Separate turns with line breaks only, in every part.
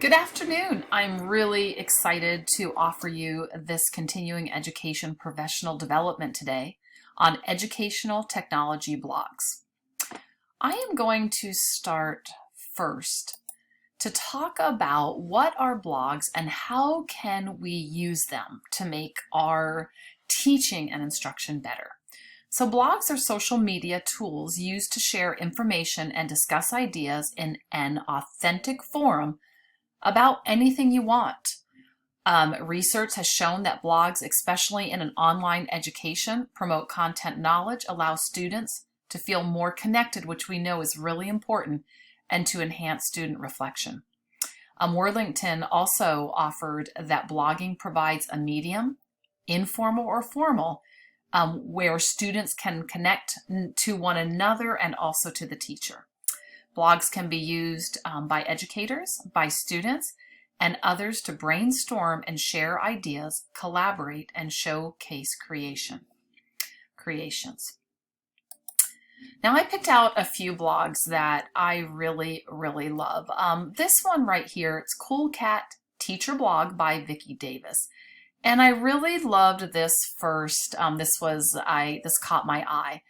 Good afternoon. I'm really excited to offer you this continuing education professional development today on educational technology blogs. I am going to start first to talk about what are blogs and how can we use them to make our teaching and instruction better. So blogs are social media tools used to share information and discuss ideas in an authentic forum about anything you want. Research has shown that blogs, especially in an online education, promote content knowledge, allow students to feel more connected, which we know is really important, and to enhance student reflection. Worthington also offered that blogging provides a medium, informal or formal, where students can connect to one another and also to the teacher. Blogs can be used by educators, by students, and others to brainstorm and share ideas, collaborate, and showcase creations. Now, I picked out a few blogs that I really love. This one right here, it's Cool Cat Teacher Blog by Vicki Davis. And I really loved this first. This caught my eye.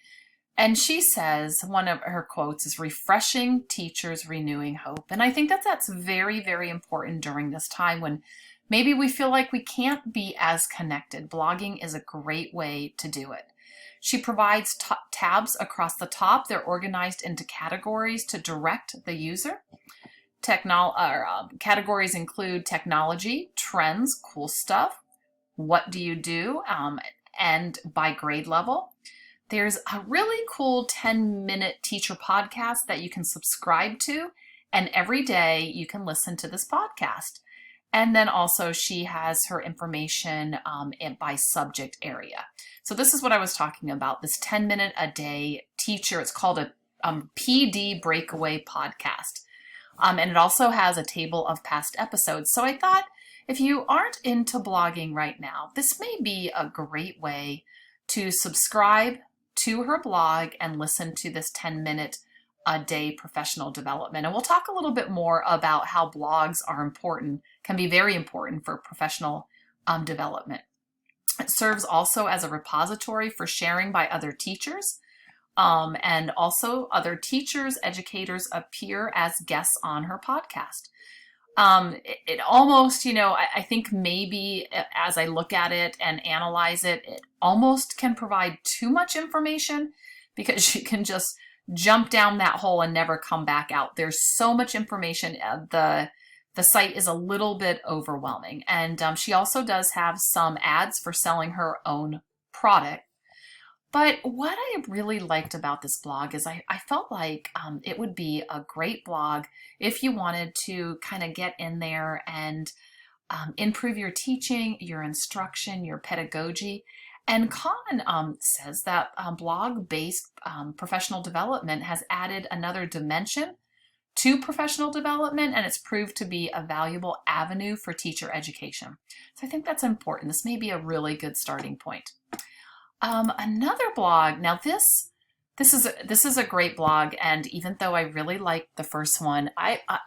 And she says, one of her quotes is, refreshing teachers, renewing hope. And I think that's very important during this time when maybe we feel like we can't be as connected. Blogging is a great way to do it. She provides tabs across the top. They're organized into categories to direct the user. Categories include technology, trends, cool stuff, what do you do, and by grade level. There's a really cool 10-minute teacher podcast that you can subscribe to, and every day you can listen to this podcast. And then also she has her information by subject area. So this is what I was talking about, this 10-minute a day teacher. It's called a PD Breakaway podcast. And it also has a table of past episodes. So I thought if you aren't into blogging right now, this may be a great way to subscribe to her blog and listen to this 10-minute a day professional development. And we'll talk a little bit more about how blogs are important, can be very important for professional development. It serves also as a repository for sharing by other teachers. And also other teachers, educators appear as guests on her podcast. It almost, I think maybe as I look at it and analyze it, it almost can provide too much information because you can just jump down that hole and never come back out. There's so much information. The site is a little bit overwhelming. And she also does have some ads for selling her own product. But what I really liked about this blog is I felt like it would be a great blog if you wanted to kind of get in there and improve your teaching, your instruction, your pedagogy. And Khan says that blog-based professional development has added another dimension to professional development, and it's proved to be a valuable avenue for teacher education. So I think that's important. This may be a really good starting point. Another blog. Now this is a great blog, and even though I really liked the first one,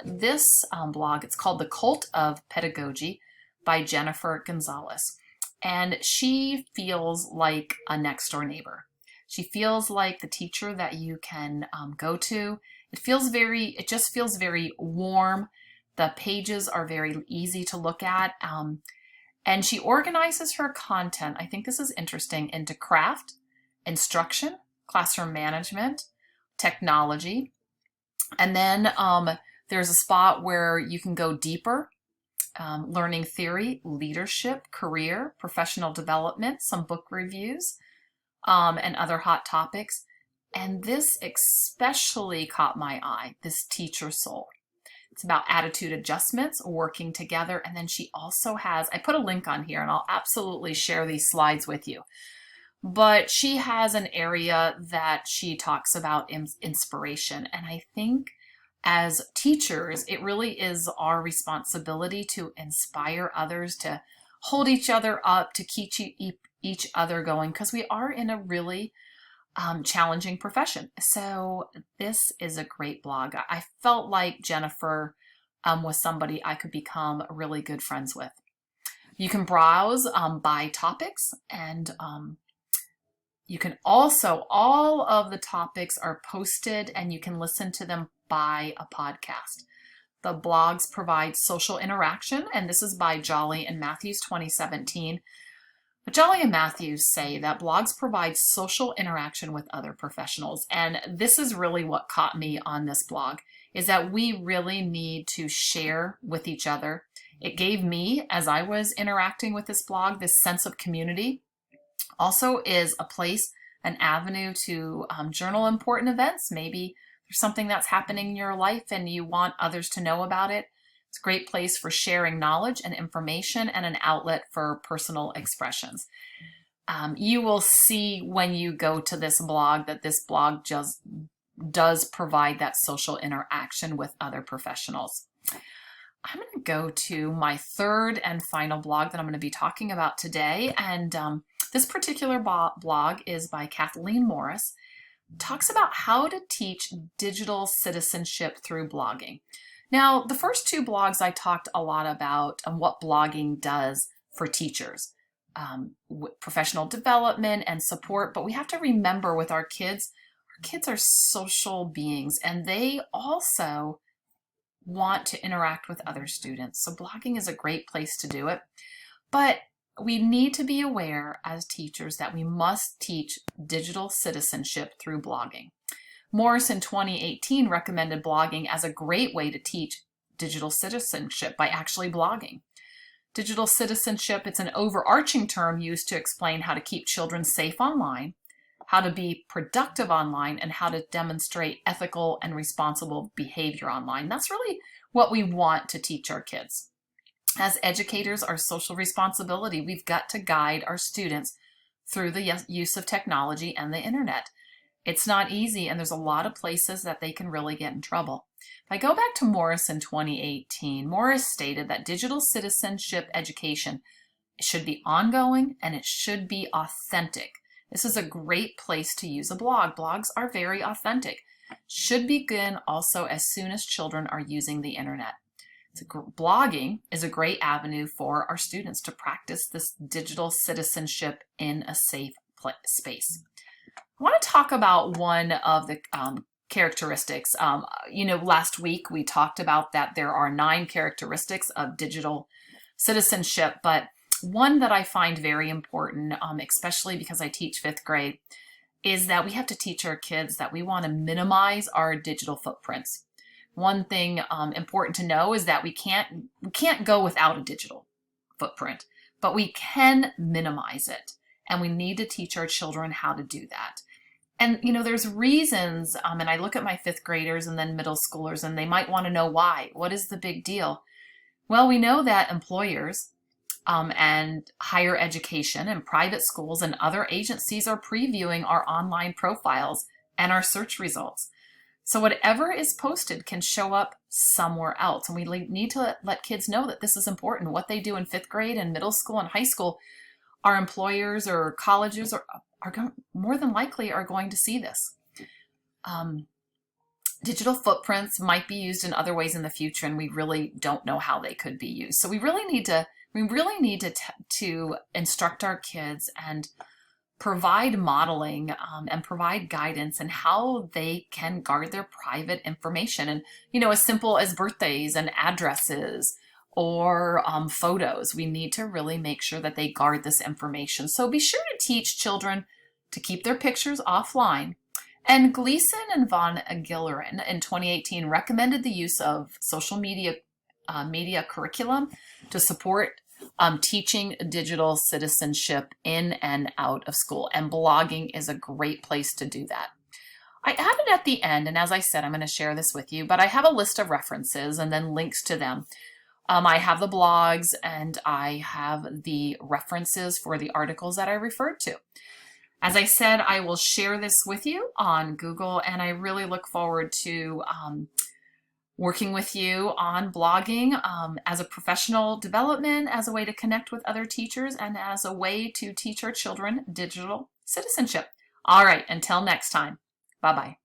this blog, it's called The Cult of Pedagogy by Jennifer Gonzalez, and she feels like a next door neighbor. She feels like the teacher that you can go to. It just feels very warm. The pages are very easy to look at. And she organizes her content, I think this is interesting, into craft, instruction, classroom management, technology. And then there's a spot where you can go deeper, learning theory, leadership, career, professional development, some book reviews, and other hot topics. And this especially caught my eye, this teacher soul. It's about attitude adjustments, working together. And then she also has, I put a link on here and I'll absolutely share these slides with you. But she has an area that she talks about inspiration. And I think as teachers, it really is our responsibility to inspire others, to hold each other up, to keep each other going, because we are in a really challenging profession. So this is a great blog. I felt like Jennifer was somebody I could become really good friends with. You can browse by topics, and you can also, all of the topics are posted and you can listen to them by a podcast. The blogs provide social interaction, and this is by Jolly and Matthews 2017. But Jolly and Matthews say that blogs provide social interaction with other professionals. And this is really what caught me on this blog, is that we really need to share with each other. It gave me, as I was interacting with this blog, this sense of community. Also is a place, an avenue to journal important events. Maybe there's something that's happening in your life and you want others to know about it. It's a great place for sharing knowledge and information, and an outlet for personal expressions. You will see when you go to this blog that this blog just does provide that social interaction with other professionals. I'm going to go to my third and final blog that I'm going to be talking about today. And this particular blog is by Kathleen Morris. It talks about how to teach digital citizenship through blogging. Now, the first two blogs I talked a lot about what blogging does for teachers, professional development and support. But we have to remember with our kids are social beings, and they also want to interact with other students. So blogging is a great place to do it. But we need to be aware as teachers that we must teach digital citizenship through blogging. Morris in 2018 recommended blogging as a great way to teach digital citizenship by actually blogging. Digital citizenship, it's an overarching term used to explain how to keep children safe online, how to be productive online, and how to demonstrate ethical and responsible behavior online. That's really what we want to teach our kids. As educators, our social responsibility, we've got to guide our students through the use of technology and the internet. It's not easy, and there's a lot of places that they can really get in trouble. If I go back to Morris in 2018, Morris stated that digital citizenship education should be ongoing and it should be authentic. This is a great place to use a blog. Blogs are very authentic. Should begin also as soon as children are using the internet. Blogging is a great avenue for our students to practice this digital citizenship in a safe space. I want to talk about one of the characteristics. Last week we talked about that there are 9 characteristics of digital citizenship, but one that I find very important, especially because I teach 5th grade, is that we have to teach our kids that we want to minimize our digital footprints. One thing important to know is that we can't go without a digital footprint, but we can minimize it, and we need to teach our children how to do that. And there's reasons, and I look at my 5th graders and then middle schoolers, and they might want to know why. What is the big deal? Well, we know that employers and higher education and private schools and other agencies are previewing our online profiles and our search results. So whatever is posted can show up somewhere else. And we need to let kids know that this is important. What they do in 5th grade and middle school and high school, our employers or colleges are more than likely are going to see this. Digital footprints might be used in other ways in the future, and we really don't know how they could be used. So we really need to instruct our kids and provide modeling and provide guidance in how they can guard their private information. And, as simple as birthdays and addresses or photos, we need to really make sure that they guard this information. So be sure to teach children to keep their pictures offline. And Gleason and Von Gillerin in 2018 recommended the use of social media curriculum to support teaching digital citizenship in and out of school, and blogging is a great place to do that. I added at the end, and as I said, I'm going to share this with you, but I have a list of references and then links to them. I have the blogs and I have the references for the articles that I referred to. As I said, I will share this with you on Google, and I really look forward to working with you on blogging as a professional development, as a way to connect with other teachers, and as a way to teach our children digital citizenship. All right, until next time, bye-bye.